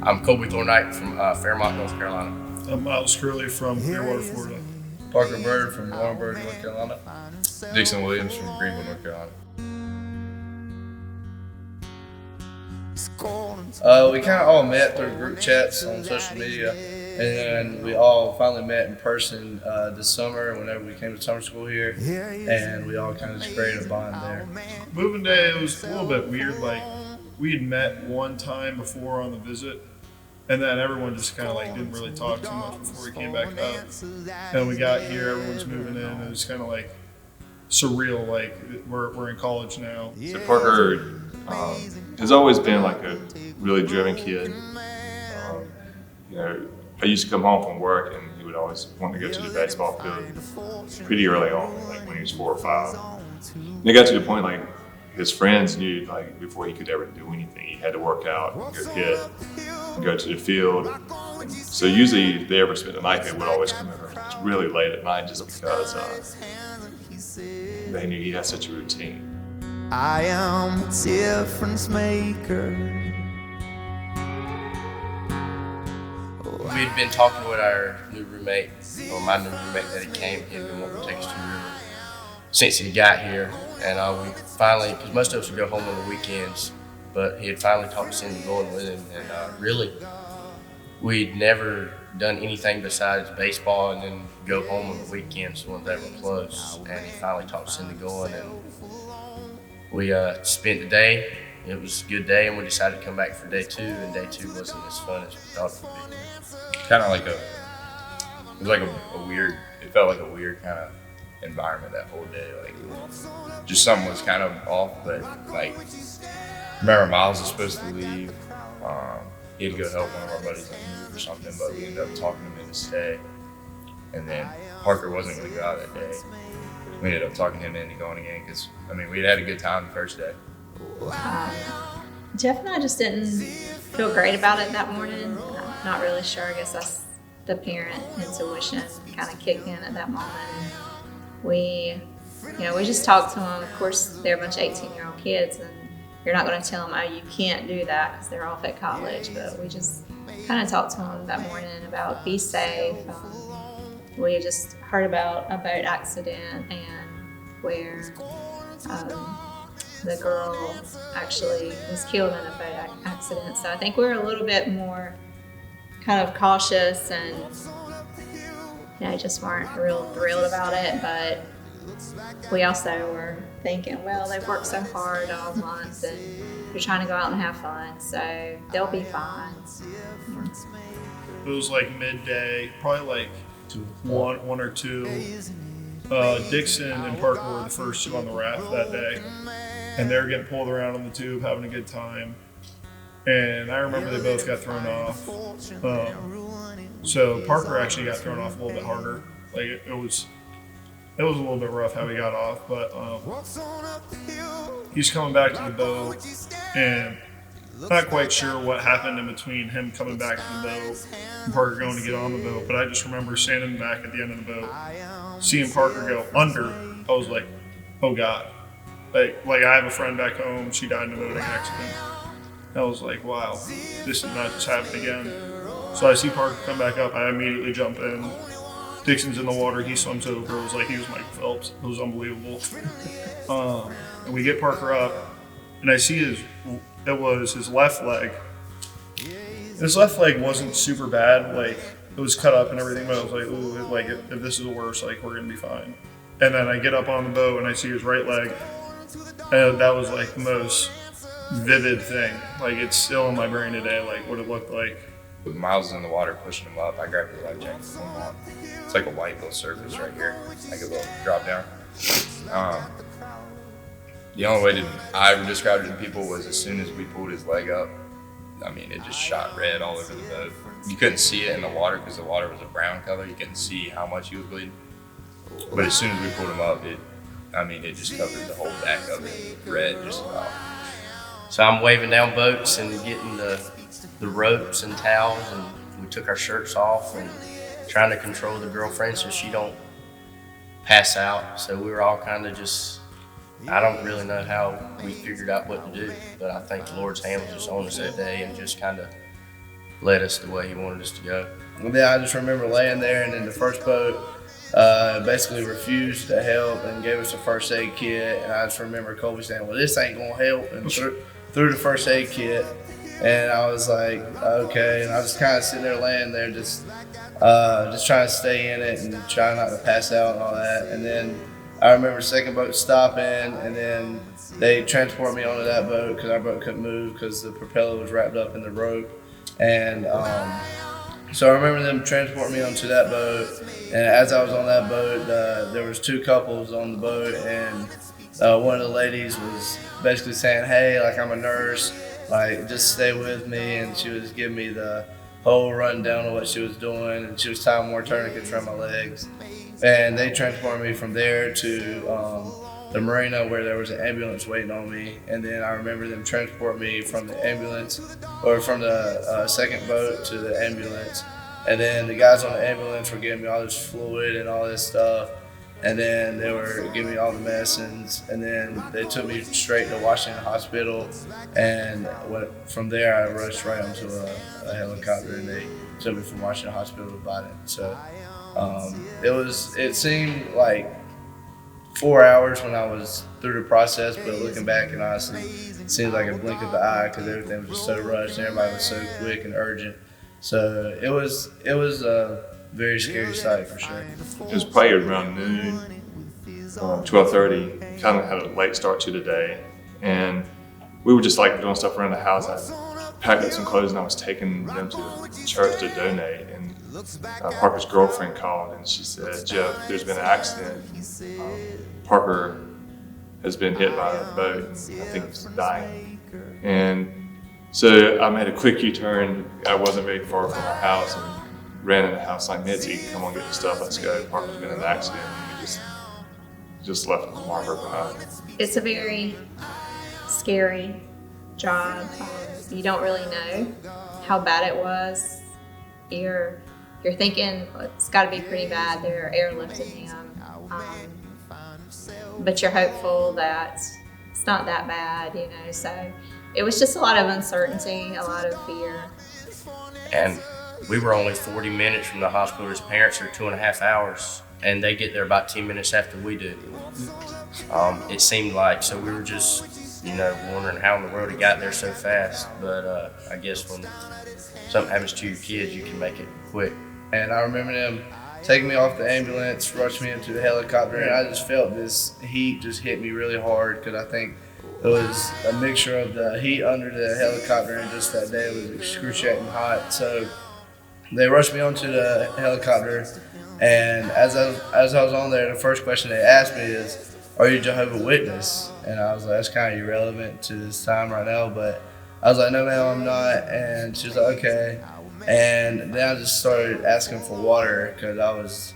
I'm Colby Thornite from Fairmont, North Carolina. I'm Miles Curley from Clearwater, Florida. Parker Byrd from Byrd, North Carolina. Dixon Williams from Greenville, North Carolina. We kind of all met through group chats on social media, and then we all finally met in person this summer whenever we came to summer school here, and we all kind of just created a bond there. Moving day, it was a little bit weird. Like, we had met one time before on the visit, and then everyone just kind of like didn't really talk too much before we came back up. And we got here, everyone's moving in, and it was kind of like surreal, like we're in college now. So Parker has always been like a really driven kid. I used to come home from work and he would always want to go to the baseball field pretty early on, like when he was 4 or 5. And it got to the point like his friends knew like before he could ever do anything, he had to work out, and go hit, and go to the field. So usually if they ever spent the night, they would always come over really late at night just because they knew he had such a routine. I am a difference maker. We'd been talking with our new roommate, or my new roommate that he came, he had been wanting to take us to the river since he got here. And we finally, because most of us would go home on the weekends, but he had finally talked us into going with him. And really, we'd never done anything besides baseball and then go home on the weekends when they were close. And he finally talked us into going, and we spent the day. It was a good day, and we decided to come back for day 2, and day 2 wasn't as fun as we thought it would be. Kind of like it was like a weird, it felt like a weird kind of environment that whole day. Like just something was kind of off, but like, remember Miles was supposed to leave. He had to go help one of our buddies on the move or something, but we ended up talking him into stay. And then Parker wasn't going to go out that day. We ended up talking him into going again because, I mean, we had a good time the first day. Jeff and I just didn't feel great about it that morning. I'm not really sure. I guess that's the parent intuition kind of kicked in at that moment. We just talked to them. Of course, they're a bunch of 18-year-old kids, and you're not going to tell them, oh, you can't do that because they're off at college. But we just kind of talked to them that morning about be safe. We just heard about a boat accident and where the girl actually was killed in a boat accident. So I think we're a little bit more kind of cautious and just weren't real thrilled about it. But we also were thinking, well, they've worked so hard all month and they're trying to go out and have fun, so they'll be fine. It was like midday, probably like 1 or 2. Dixon and Parker were the first 2 on the raft that day, and they were getting pulled around on the tube, having a good time. And I remember they both got thrown off. So Parker actually got thrown off a little bit harder. Like it was a little bit rough how he got off, but he's coming back to the boat, and not quite sure what happened in between him coming back to the boat and Parker going to get on the boat. But I just remember standing back at the end of the boat, seeing Parker go under. I was like, oh God. Like I have a friend back home, she died in a boating accident. I was like, wow, this did not just happen again. So I see Parker come back up, I immediately jump in. Dixon's in the water, he swims over. It was like he was Michael Phelps. It was unbelievable. And we get Parker up, and I see it was his left leg. His left leg wasn't super bad, like it was cut up and everything, but I was like, ooh, like if this is worse, like we're gonna be fine. And then I get up on the boat and I see his right leg, and that was like the most vivid thing. Like it's still in my brain today, like what it looked like. With Miles in the water pushing him up, I grabbed the life jacket from him on. It's like a white little surface right here, like a little drop down. The only way I would describe it to people was as soon as we pulled his leg up, I mean, it just shot red all over the boat. You couldn't see it in the water because the water was a brown color. You couldn't see how much he was bleeding. But as soon as we pulled him up, it just covered the whole back of it, red just about. So I'm waving down boats and getting the ropes and towels, and we took our shirts off and trying to control the girlfriend so she don't pass out. So we were all kind of just, I don't really know how we figured out what to do, but I think the Lord's hand was just on us that day and just kind of led us the way he wanted us to go. And then I just remember laying there, and then the first boat basically refused to help and gave us a first aid kit. And I just remember Colby saying, "Well, this ain't gonna help," and threw the first aid kit. And I was like, okay. And I was kind of sitting there laying there, just trying to stay in it and trying not to pass out and all that. And then I remember the second boat stopping, and then they transported me onto that boat because our boat couldn't move because the propeller was wrapped up in the rope. And so I remember them transporting me onto that boat. And as I was on that boat, there was two couples on the boat, and one of the ladies was basically saying, "Hey, like, I'm a nurse, like, just stay with me." And she was giving me the whole rundown of what she was doing, and she was tying more tourniquets around my legs. And they transported me from there to the marina where there was an ambulance waiting on me. And then I remember them transport me from the ambulance, or from the second boat to the ambulance. And then the guys on the ambulance were giving me all this fluid and all this stuff. And then they were giving me all the medicines. And then they took me straight to Washington Hospital. And from there, I rushed right onto a helicopter, and they took me from Washington Hospital to Byrd. So it seemed like 4 hours when I was through the process, but looking back, and honestly, it seemed like a blink of the eye because everything was just so rushed and everybody was so quick and urgent. So it was a very scary sight for sure. It was probably around noon, 12:30. Kind of had a late start to the day, and we were just like doing stuff around the house. I packed up some clothes and I was taking them to the church to donate. And Parker's girlfriend called and she said, "Jeff, there's been an accident. Parker has been hit by a boat and I think he's dying." And so I made a quick U-turn. I wasn't very far from our house and ran in the house like, "Mitzi, come on, get your stuff, let's go. Parker's been in an accident." And we just left Parker behind. It's a very scary job. You don't really know how bad it was. You're thinking, well, it's got to be pretty bad. They're airlifting him, but you're hopeful that it's not that bad, you know. So it was just a lot of uncertainty, a lot of fear. And we were only 40 minutes from the hospital. His parents are 2.5 hours, and they get there about 10 minutes after we do. It seemed like, so we were just, wondering how in the world he got there so fast. But I guess when something happens to your kids, you can make it quick. And I remember them taking me off the ambulance, rushed me into the helicopter, and I just felt this heat just hit me really hard because I think it was a mixture of the heat under the helicopter and just that day it was excruciating hot. So they rushed me onto the helicopter, and as I was on there, the first question they asked me is, "Are you a Jehovah's Witness?" And I was like, "That's kind of irrelevant to this time right now," but I was like, "No, ma'am, I'm not." And she was like, "Okay." And then I just started asking for water because I was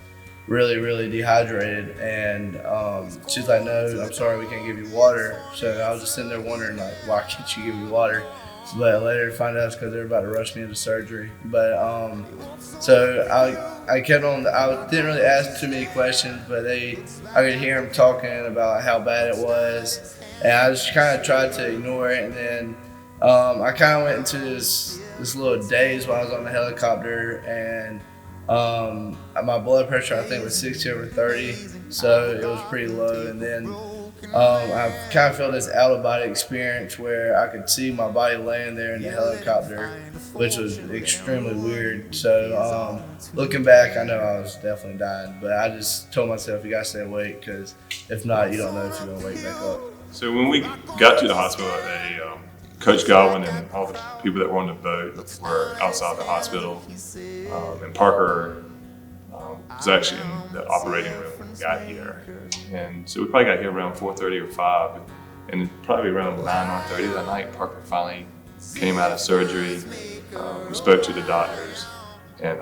really, really dehydrated. And she's like, "No, I'm sorry, we can't give you water." So I was just sitting there wondering, like, why can't you give me water? But later to find out it's because they were about to rush me into surgery. But so I kept on. I didn't really ask too many questions, but I could hear them talking about how bad it was, and I just kind of tried to ignore it. And then I kind of went into this little daze while I was on the helicopter, and my blood pressure I think was 60/30, so it was pretty low. And then I kind of felt this out-of-body experience where I could see my body laying there in the helicopter, which was extremely weird. So looking back, I know I was definitely dying, but I just told myself, you gotta stay awake, because if not, you don't know if you're gonna wake back up. So when we got to the hospital, Coach Godwin and all the people that were on the boat were outside the hospital, and Parker was actually in the operating room when we got here. And so we probably got here around 4:30 or 5, and probably around 9:30 that night, Parker finally came out of surgery. We spoke to the doctors, and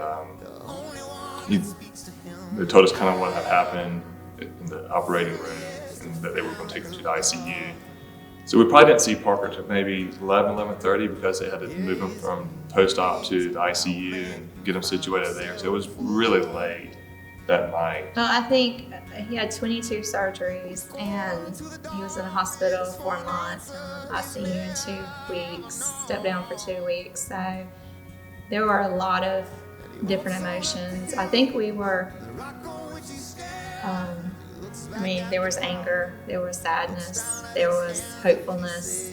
they told us kind of what had happened in the operating room, and that they were going to take him to the ICU. So we probably didn't see Parker till maybe 11:30 because they had to move him from post-op to the ICU and get him situated there. So it was really late that night. Well, I think he had 22 surgeries, and he was in the hospital 4 months, and ICU in 2 weeks, stepped down for 2 weeks. So there were a lot of different emotions. I think we were, there was anger, there was sadness, there was hopefulness,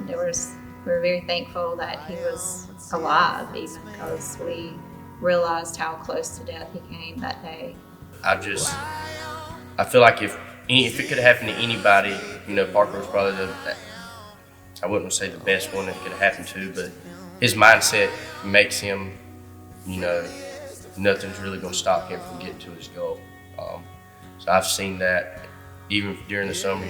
we were very thankful that he was alive, even because we realized how close to death he came that day. I feel like if it could have happened to anybody, Parker was probably I wouldn't say the best one that could have happened to, but his mindset makes him, nothing's really going to stop him from getting to his goal. So I've seen that even during the summer,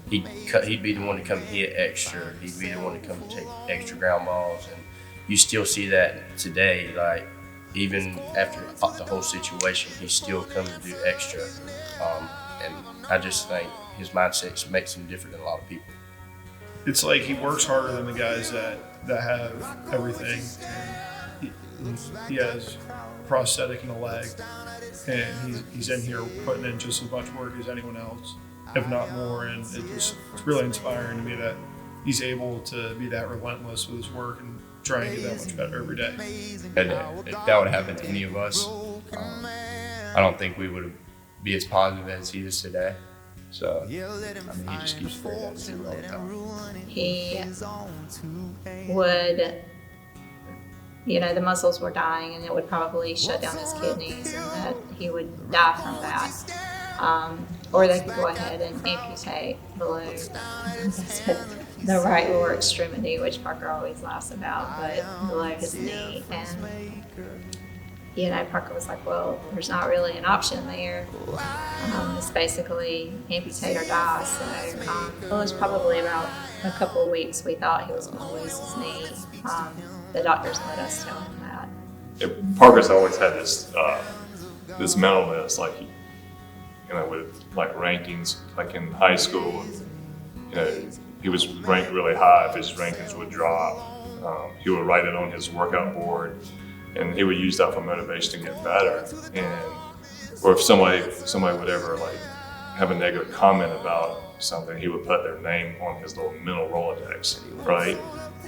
he'd be the one to come hit extra. He'd be the one to come take extra ground balls. And you still see that today, like even after the whole situation, he's still coming to do extra. And I just think his mindset makes him different than a lot of people. It's like he works harder than the guys that have everything. He has a prosthetic and a leg, and he's in here putting in just as much work as anyone else, if not more. And it's really inspiring to me that he's able to be that relentless with his work and try and get that much better every day. And if that would happen to any of us, I don't think we would be as positive as he is today. So, he just keeps great attitude all the time. He would, the muscles were dying, and it would probably shut down his kidneys, and that he would die from that. Or they could go ahead and amputate below the right lower extremity, which Parker always laughs about, but below his knee. And Parker was like, well, there's not really an option there. It's basically amputate or die. So it was probably about a couple of weeks we thought he was going to lose his knee. The doctors let us tell him that. Parker's always had this this mentalness, like with like rankings, like in high school, he was ranked really high. If his rankings would drop, he would write it on his workout board, and he would use that for motivation to get better. Or if somebody would ever like have a negative comment about something, he would put their name on his little mental Rolodex, right?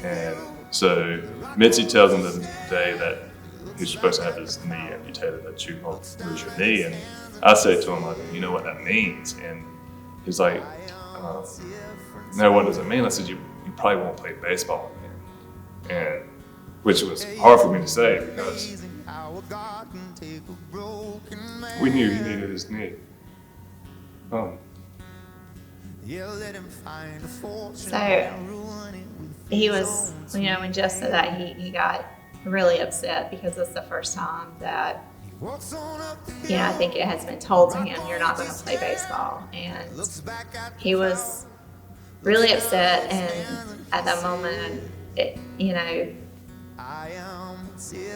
And so Mitzi tells him the day that he's supposed to have his knee amputated, that you won't lose your knee. And I say to him, like, you know what that means? And he's like, no, what does it mean? I said, you probably won't play baseball again. And which was hard for me to say because we knew he needed his knee. So he was, when Jeff said that, he got really upset because it's the first time that, I think it has been told to him, you're not going to play baseball. And he was really upset, and at that moment,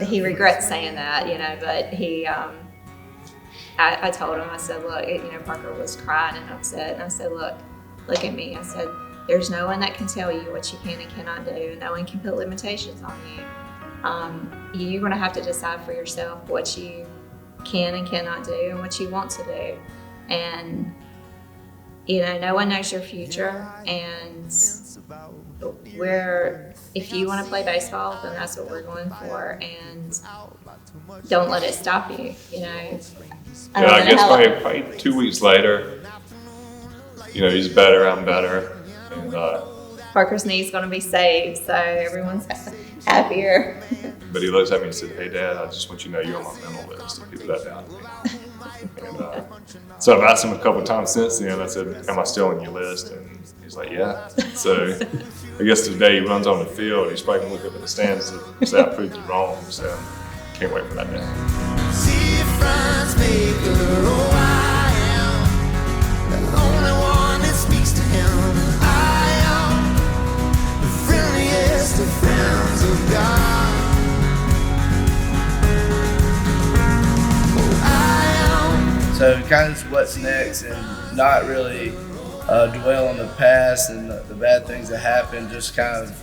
he regrets saying that, but he, I told him, I said, look, Parker was crying and upset, and I said, look at me. I said, there's no one that can tell you what you can and cannot do, and no one can put limitations on you. You're going to have to decide for yourself what you can and cannot do and what you want to do. And, no one knows your future, and if you want to play baseball, then that's what we're going for, and don't let it stop you, I guess probably 2 weeks later, he's better, I'm better, and Parker's knee's going to be saved, so everyone's happier. But he looks at me and said, hey Dad, I just want you to know you're on my mental list. He put that down to me. And so I've asked him a couple of times since then. I said, am I still on your list? And he's like, yeah. So I guess today he runs on the field. He's probably going to look up at the stands and say I proved you wrong. So can't wait for that day. So kind of what's next, and not really dwell on the past and the bad things that happened, just kind of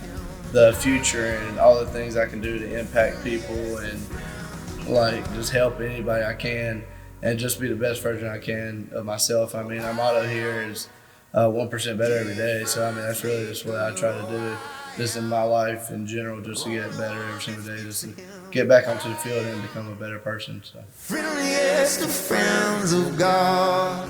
the future and all the things I can do to impact people and just help anybody I can and just be the best version I can of myself. Our motto here is 1% better every day. So that's really just what I try to do. just in my life in general, just to get better every single day, just to get back onto the field and become a better person. So. Friendliest of friends of God.